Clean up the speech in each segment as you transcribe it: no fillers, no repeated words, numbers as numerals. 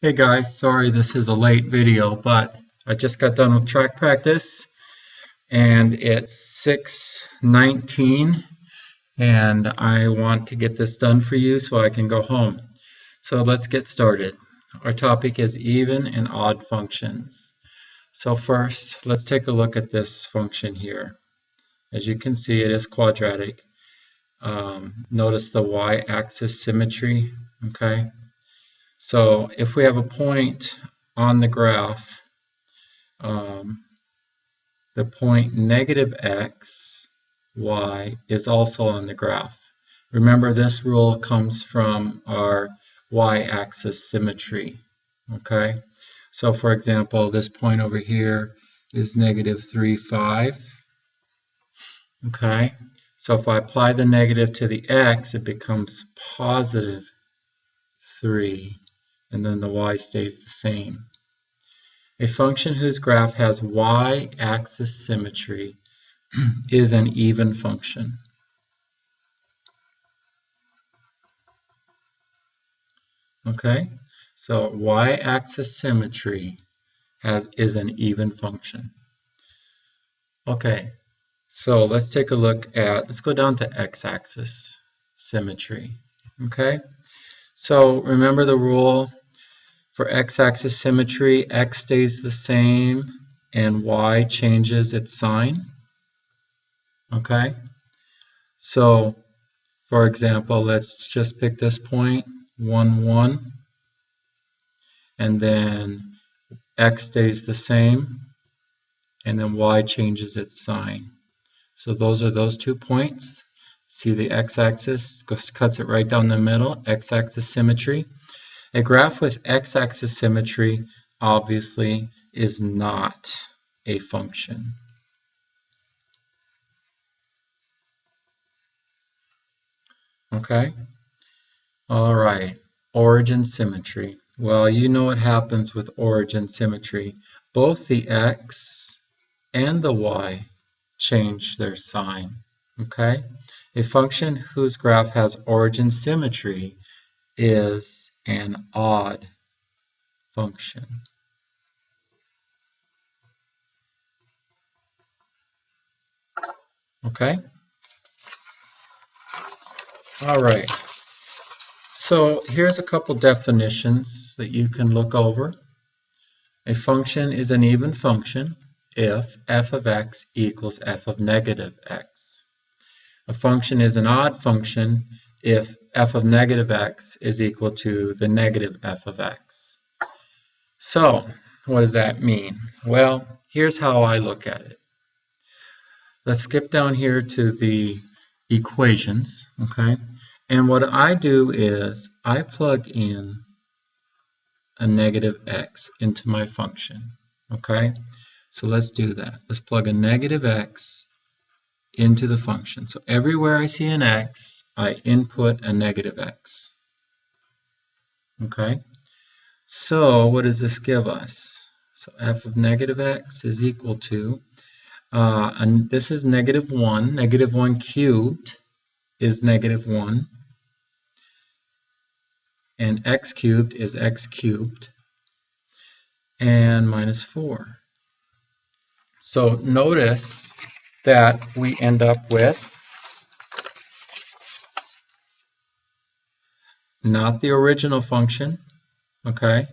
Hey guys, sorry this is a late video, but I just got done with track practice and it's 6:19 and I want to get this done for you so I can go home. So let's get started. Our topic is even and odd functions. So first, let's take a look at this function here. As you can see, it is quadratic. Notice the y-axis symmetry, okay? So if we have a point on the graph, the point negative x, y is also on the graph. Remember, this rule comes from our y-axis symmetry, okay? So for example, this point over here is negative 3, 5, okay? So if I apply the negative to the x, it becomes positive 3, and then the y stays the same. A function whose graph has y-axis symmetry is an even function. Okay, so y-axis symmetry is an even function. Okay, so let's take a look at, let's go down to x-axis symmetry. Okay, so remember the rule for x-axis symmetry, x stays the same and y changes its sign. Okay, so for example, let's just pick this point, 1, 1, and then x stays the same, and then y changes its sign. So those are those 2 points. See the x-axis cuts it right down the middle, x-axis symmetry. A graph with x-axis symmetry obviously is not a function. Okay? All right, origin symmetry. Well, you know what happens with origin symmetry. Both the x and the y change their sign. Okay? A function whose graph has origin symmetry is an odd function. Okay? All right. So here's a couple definitions that you can look over. A function is an even function if f of x equals f of negative x. A function is an odd function if f of negative x is equal to the negative f of x. So what does that mean? Well, here's how I look at it. Let's skip down here to the equations, okay? And what I do is I plug in a negative x into my function, okay? So let's do that. Let's plug a negative x into the function. So everywhere I see an x, I input a negative x, okay? So what does this give us? So f of negative x is equal to, and this is negative 1. Negative 1 cubed is negative 1. And x cubed is x cubed. And minus 4. So notice that we end up with not the original function, okay?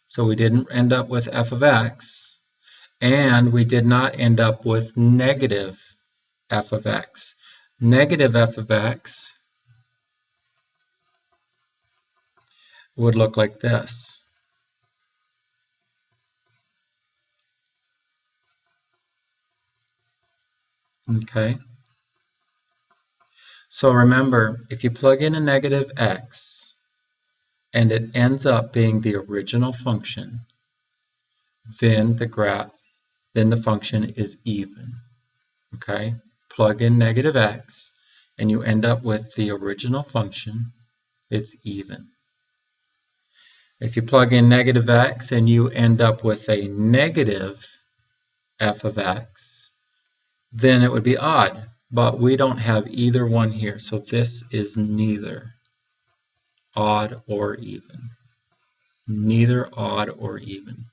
So we didn't end up with f of x, and we did not end up with negative f of x. Negative f of x would look like this. Okay? So remember, if you plug in a negative x, and it ends up being the original function, then the function is even. Okay? Plug in negative x, and you end up with the original function, it's even. If you plug in negative x and you end up with a negative f of x, then it would be odd, but we don't have either one here, so this is neither odd or even. neither odd or even.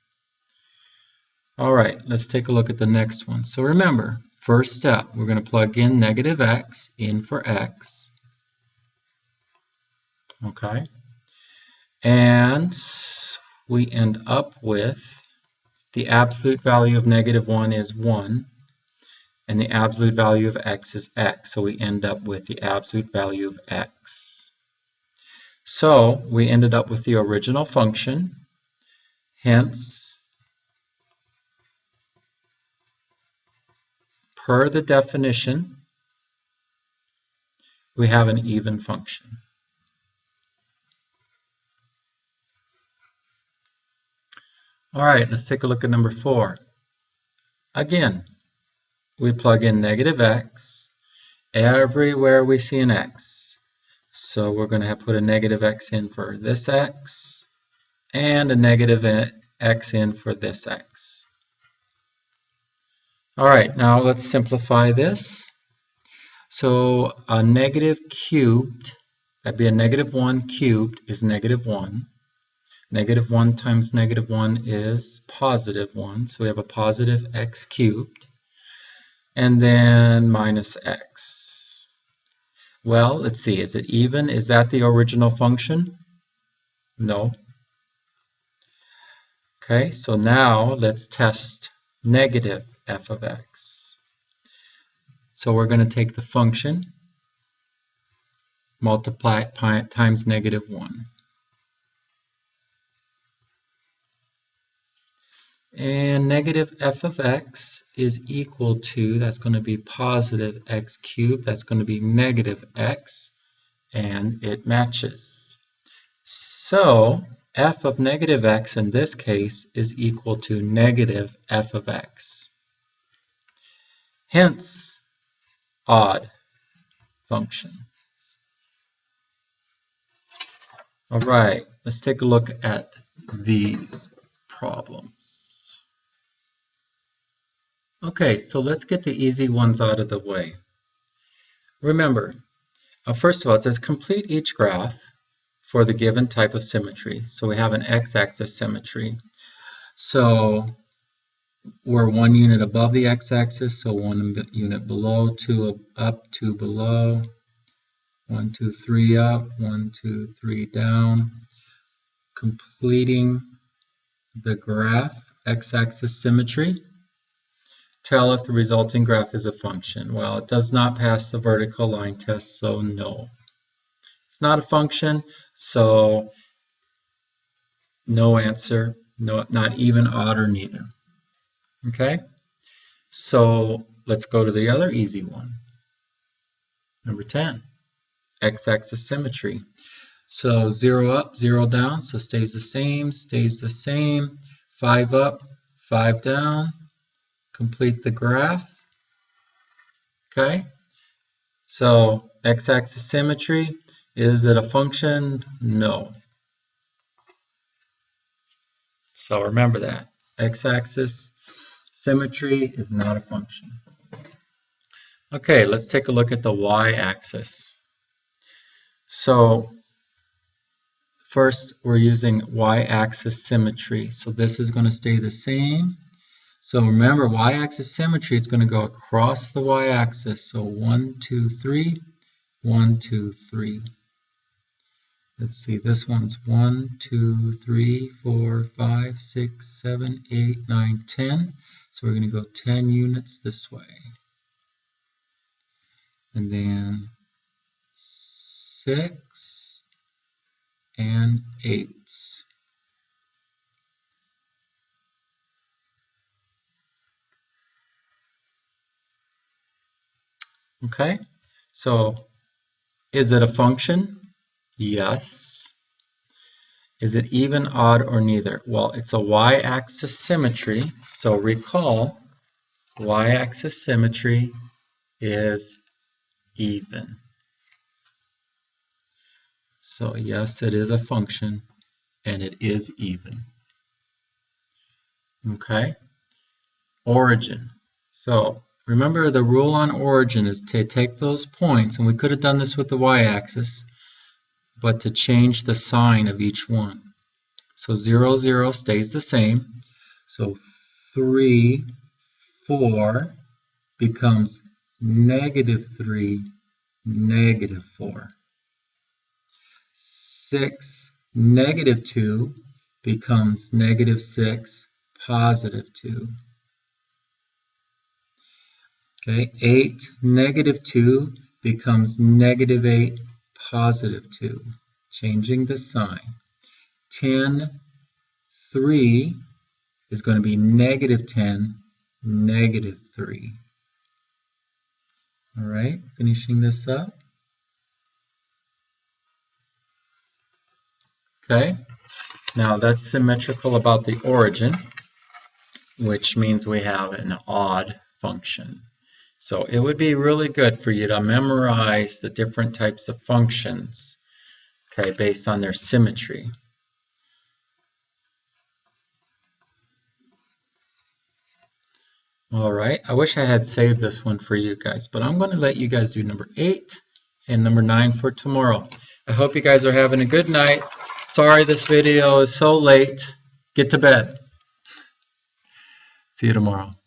All right, let's take a look at the next one. So remember, first step, we're going to plug in negative x in for x. Okay. And we end up with the absolute value of -1 is 1, and the absolute value of x is x. So we end up with the absolute value of x. So we ended up with the original function. Hence, per the definition, we have an even function. All right, let's take a look at number 4. Again, we plug in negative x everywhere we see an x. So we're going to put a negative x in for this x and a negative x in for this x. All right, now let's simplify this. So a negative cubed, that'd be a -1 cubed, is -1. -1 times -1 is +1, so we have a positive x cubed. And then minus x. Well, let's see, is it even? Is that the original function? No. Okay, so now let's test negative f of x. So we're going to take the function, multiply it times -1. And negative f of x is equal to, that's going to be positive x cubed, that's going to be negative x, and it matches. So f of negative x in this case is equal to negative f of x. Hence, odd function. All right, let's take a look at these problems. Okay, so let's get the easy ones out of the way. Remember, first of all, it says complete each graph for the given type of symmetry. So we have an x-axis symmetry. So we're 1 unit above the x-axis, so 1 unit below, 2 up, 2 below, 1, 2, 3 up, 1, 2, 3 down. Completing the graph, x-axis symmetry. Tell if the resulting graph is a function. Well, it does not pass the vertical line test, so no. It's not a function, so no answer, no, not even, odd, or neither. Okay, so let's go to the other easy one. Number 10, x-axis symmetry. So 0 up, 0 down, so stays the same, 5 up, 5 down. Complete the graph. Okay, so x-axis symmetry, is it a function? No. So remember that. X-axis symmetry is not a function. Okay, let's take a look at the y-axis. So first we're using y-axis symmetry. So this is going to stay the same. So remember, y-axis symmetry is going to go across the y-axis. So 1, 2, 3, 1, 2, 3. Let's see, this one's 1, 2, 3, 4, 5, 6, 7, 8, 9, 10. So we're going to go 10 units this way. And then 6 and 8. Okay, so is it a function? Yes. Is it even, odd, or neither? Well, it's a y-axis symmetry, so recall y-axis symmetry is even. So yes, it is a function and it is even. Okay, origin. So remember, the rule on origin is to take those points, and we could have done this with the y-axis, but to change the sign of each one. So 0, 0 stays the same. So 3, 4 becomes -3, -4. 6, -2 becomes -6, +2. Okay, 8, -2 becomes -8, +2, changing the sign. 10, 3 is going to be -10, -3. All right, finishing this up. Okay, now that's symmetrical about the origin, which means we have an odd function. So it would be really good for you to memorize the different types of functions, okay, based on their symmetry. All right, I wish I had saved this one for you guys, but I'm going to let you guys do number 8 and number 9 for tomorrow. I hope you guys are having a good night. Sorry this video is so late. Get to bed. See you tomorrow.